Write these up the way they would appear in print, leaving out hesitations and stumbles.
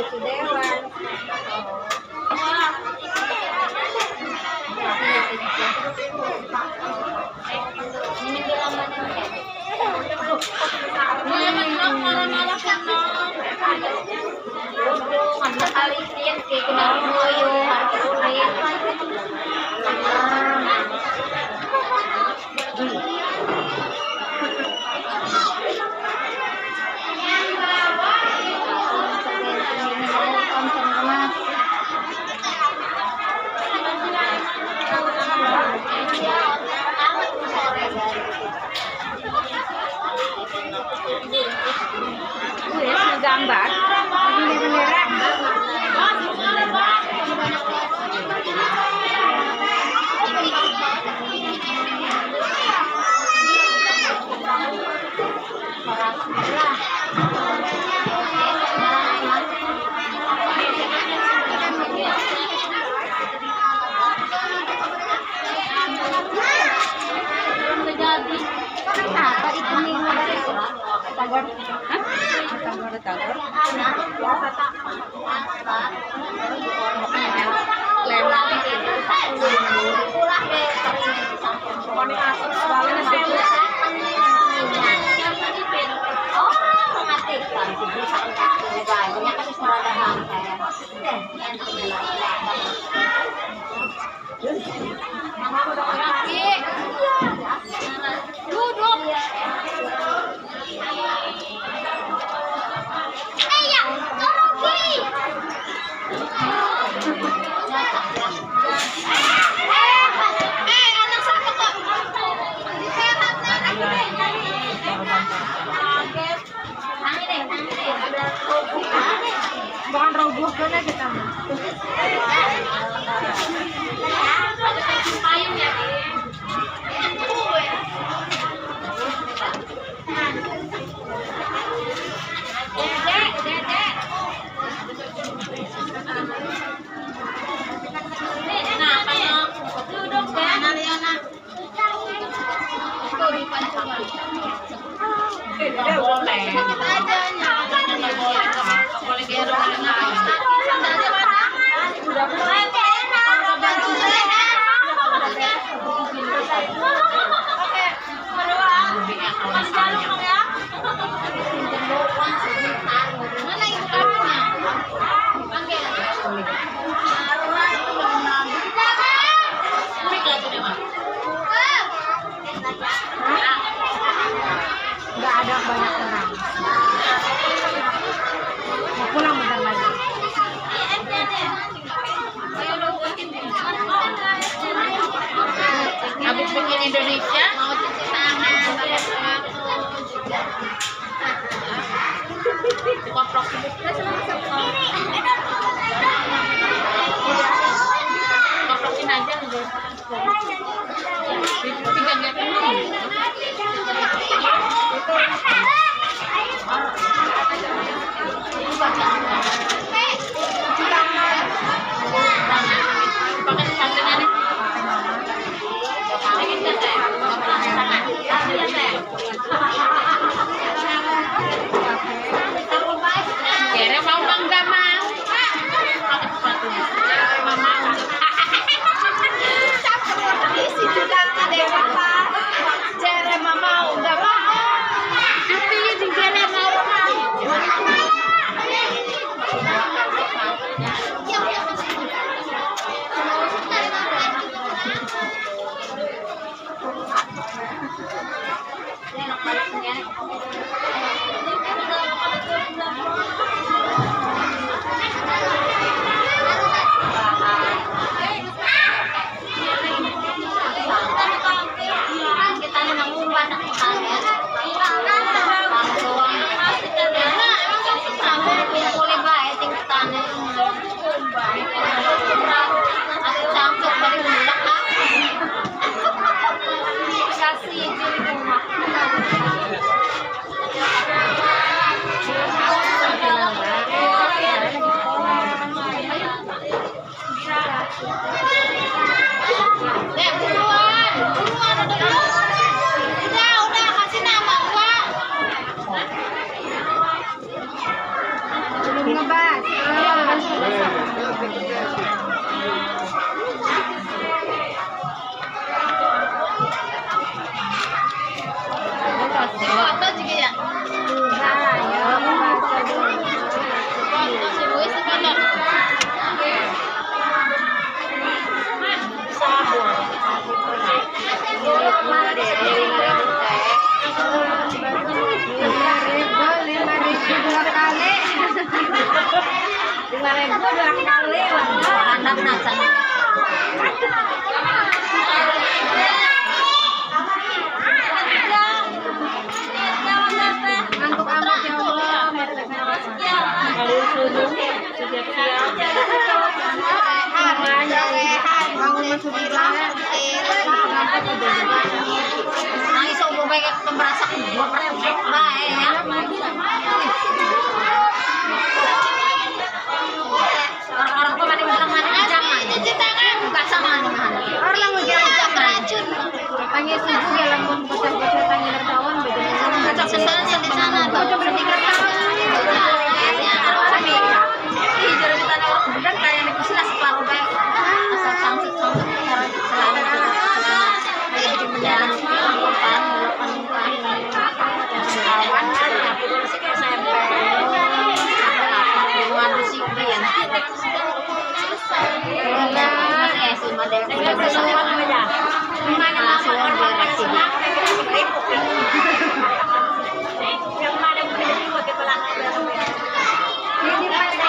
si Dewan. Gambar apa itu nih? Tagor. Tagor. Bukan roboh kan kita. Nggak ada banyak orang. Mau pulang bentar lagi. Habis bikin Indonesia mau cuci tangan, koprok koprokin aja Gue 2 kali anak nacan. Ngantuk amat ya Allah. Bangun masuk banget. Nangis obo baik pemerasak gua baik ya. Orang-orang tuh mandi bilang mandi jangan. Cuci tangan. Bukan sama mandi. Orang ngejajak racun. Panggil suju ya lambung bocah-bocah tanya bertawan begitu. Cocok kesana di sana. Cocok bertiga tahun. Juru kita nih bener kayak nih sih separuh baik. Asal sangsit-sangsit selalu kayak bikin menjalan pelan lawan aku dulu sih kayak SMP ngadu sih ya masih SMA deh udah berseluan aja gimana langsung bereaksi yang mana boleh buat kepala ini pada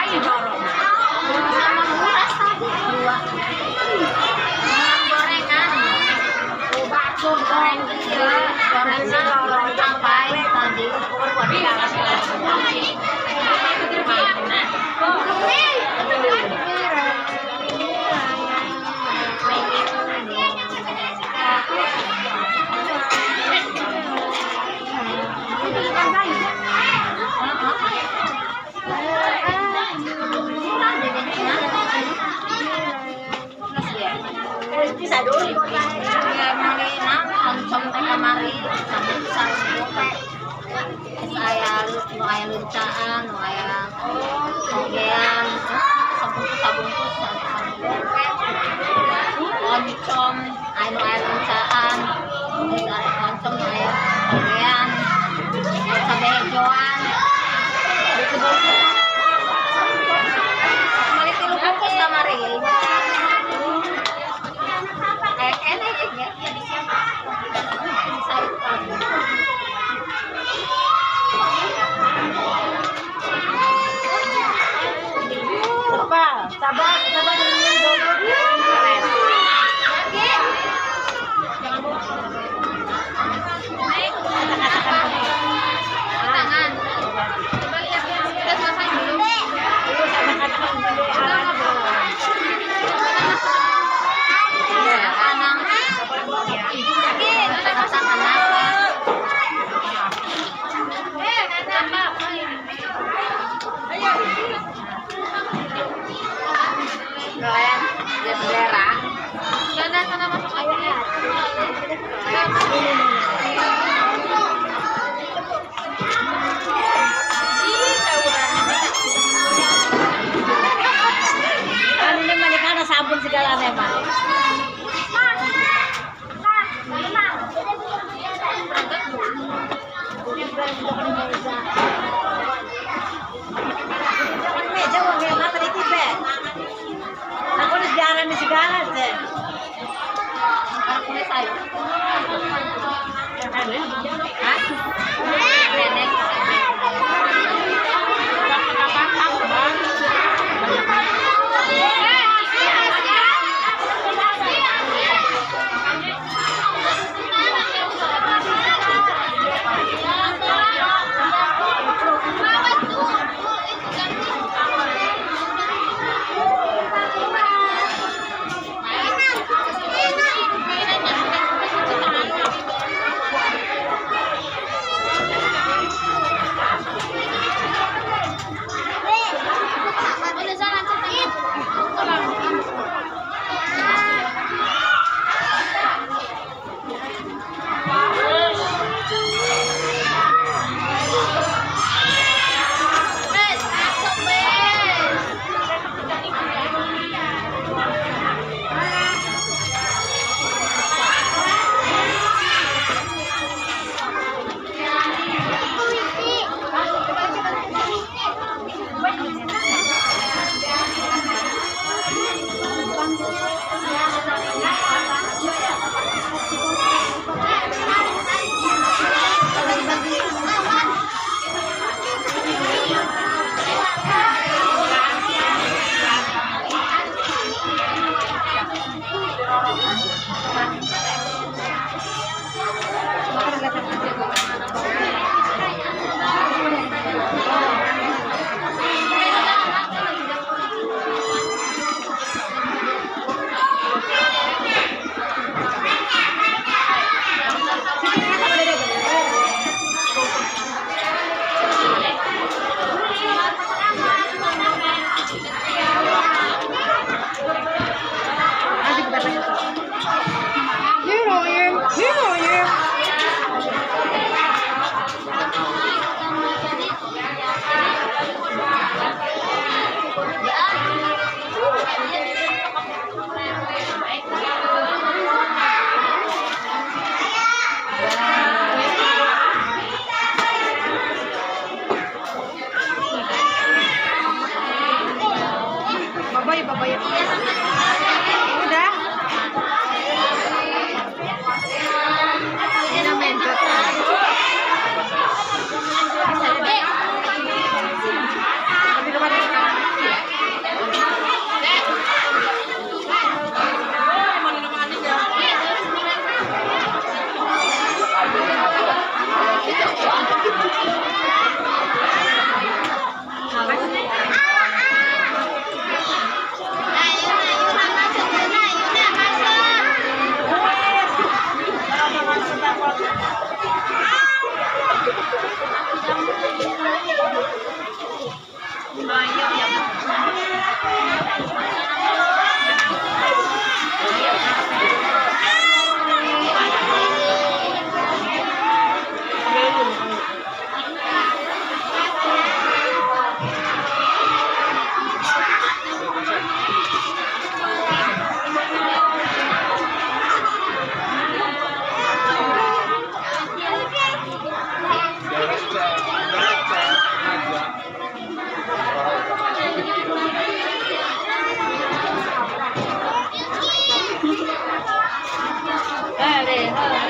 ayo dorong sama murah tadi 2 gorengan bakso goreng goreng sampai tadi buat di atas bisa dulu ya mengenang oncom teh kamari sampai besar gope saya luncaan aya ogean sabungkus oncom aya luncaan oncom aya ogean sabejoan gitu mali 3 bungkus kamari sabar dulu Iya.